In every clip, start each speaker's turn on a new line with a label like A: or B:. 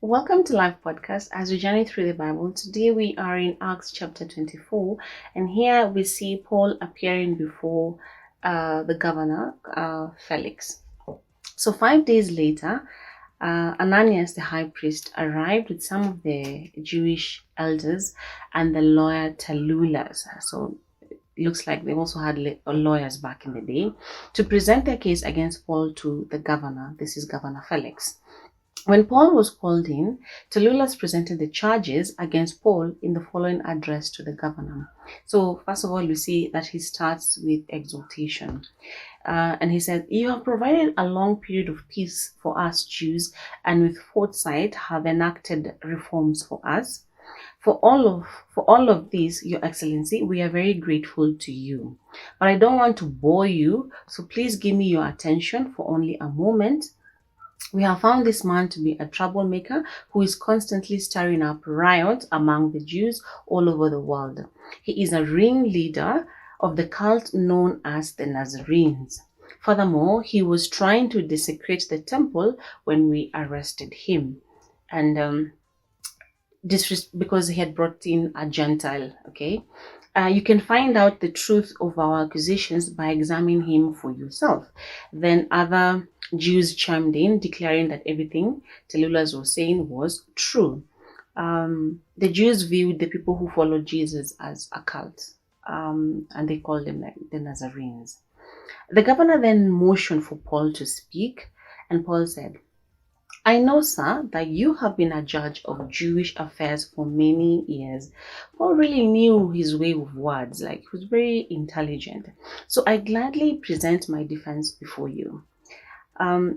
A: Welcome to Life Podcast. As we journey through the Bible, today we are in Acts chapter 24, and here we see Paul appearing before the governor, Felix. So 5 days later, Ananias, the high priest, arrived with some of the Jewish elders and the lawyer Tertullus. So it looks like they also had lawyers back in the day to present their case against Paul to the governor. This is Governor Felix. When Paul was called in, Tertullus presented the charges against Paul in the following address to the governor. So first of all, we see that he starts with exhortation. And he said, "You have provided a long period of peace for us Jews, and with foresight have enacted reforms for us. For all of this, Your Excellency, we are very grateful to you. But I don't want to bore you, so please give me your attention for only a moment. We have found this man to be a troublemaker who is constantly stirring up riots among the Jews all over the world. He is a ringleader of the cult known as the Nazarenes. Furthermore, he was trying to desecrate the temple when we arrested him. And this because he had brought in a Gentile, okay? You can find out the truth of our accusations by examining him for yourself." Then other Jews chimed in, declaring that everything Tertullus was saying was true. The Jews viewed the people who followed Jesus as a cult, and they called them like the Nazarenes. The governor then motioned for Paul to speak, and Paul said, "I know, sir, that you have been a judge of Jewish affairs for many years." Paul really knew his way with words, like he was very intelligent. "So I gladly present my defense before you.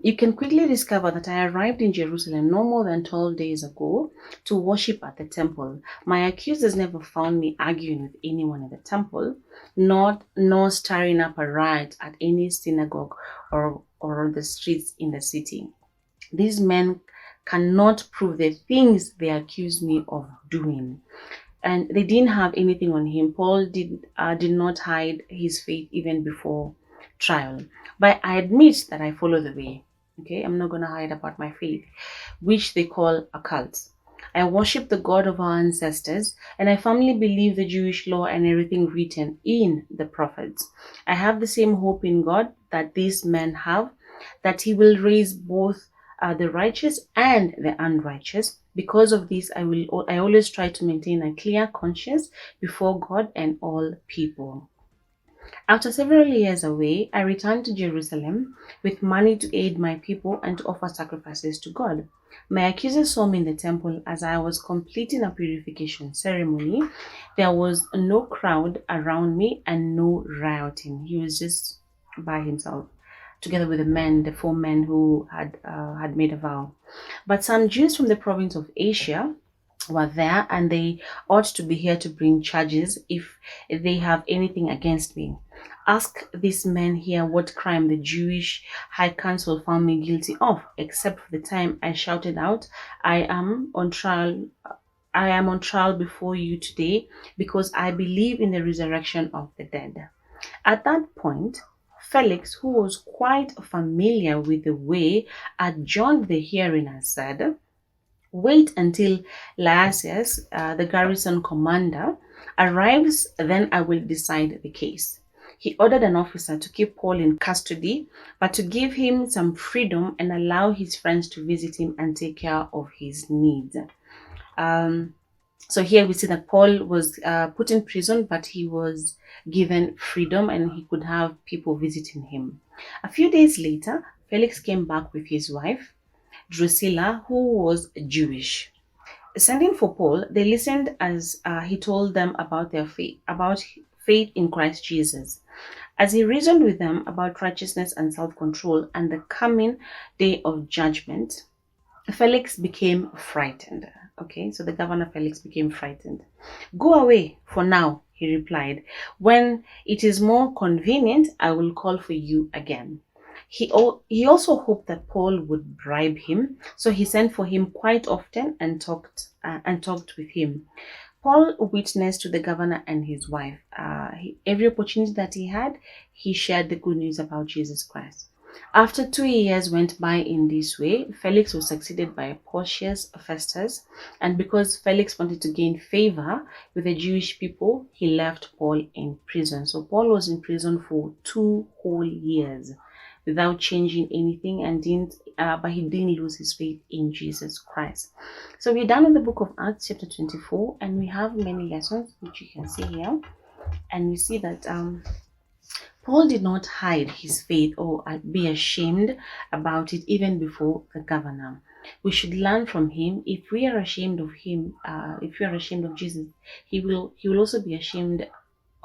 A: You can quickly discover that I arrived in Jerusalem no more than 12 days ago to worship at the temple. My accusers never found me arguing with anyone in the temple, nor stirring up a riot at any synagogue or on the streets in the city. These men cannot prove the things they accuse me of doing." And they didn't have anything on him. Paul did not hide his faith even before trial. "But I admit that I follow the way. Okay, I'm not going to hide about my faith, which they call a cult. I worship the God of our ancestors, and I firmly believe the Jewish law and everything written in the prophets. I have the same hope in God that these men have, that He will raise both the righteous and the unrighteous. Because of this, I always try to maintain a clear conscience before God and all people." After several years away, I returned to Jerusalem with money to aid my people and to offer sacrifices to God. My accusers saw me in the temple as I was completing a purification ceremony. There was no crowd around me and no rioting. He was just by himself, together with the 4 men who had made a vow. But some Jews from the province of Asia were there, and they ought to be here to bring charges if they have anything against me. Ask these men here what crime the Jewish High Council found me guilty of, except for the time I shouted out, I am on trial before you today because I believe in the resurrection of the dead." At that point, Felix, who was quite familiar with the way, adjourned the hearing and said, "Wait until Lysias, the garrison commander, arrives, then I will decide the case." He ordered an officer to keep Paul in custody, but to give him some freedom and allow his friends to visit him and take care of his needs. So here we see that Paul was put in prison, but he was given freedom and he could have people visiting him. A few days later, Felix came back with his wife, Drusilla, who was Jewish. Sending for Paul, they listened as he told them about their faith in Christ Jesus. As he reasoned with them about righteousness and self-control and the coming day of judgment, Felix became frightened. Okay, so the governor Felix became frightened. "Go away for now," he replied. "When it is more convenient, I will call for you again." He also hoped that Paul would bribe him, so he sent for him quite often and talked with him. Paul witnessed to the governor and his wife. Every opportunity that he had, he shared the good news about Jesus Christ. After 2 years went by in this way, Felix was succeeded by Porcius Festus, and because Felix wanted to gain favor with the Jewish people, he left Paul in prison. So Paul was in prison for 2 whole years without changing anything, and but he didn't lose his faith in Jesus Christ. So we're done with the book of Acts chapter 24, and we have many lessons which you can see here, and we see that Paul did not hide his faith or be ashamed about it even before the governor. We should learn from him. If we are ashamed of him, if we are ashamed of Jesus, he will also be ashamed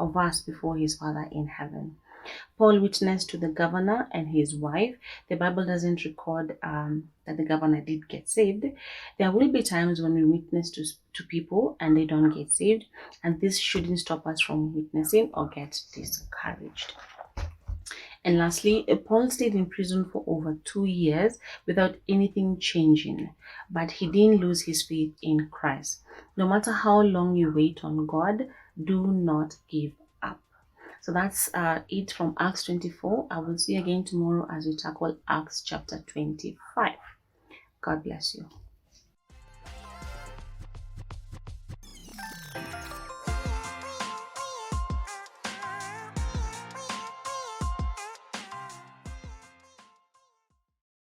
A: of us before his Father in heaven. Paul witnessed to the governor and his wife. The Bible doesn't record that the governor did get saved. There will be times when we witness to people and they don't get saved, and this shouldn't stop us from witnessing or get discouraged. And lastly, Paul stayed in prison for over 2 years without anything changing, but he didn't lose his faith in Christ. No matter how long you wait on God, do not give up. So that's it from Acts 24. I will see you again tomorrow as we tackle Acts chapter 25. God bless you.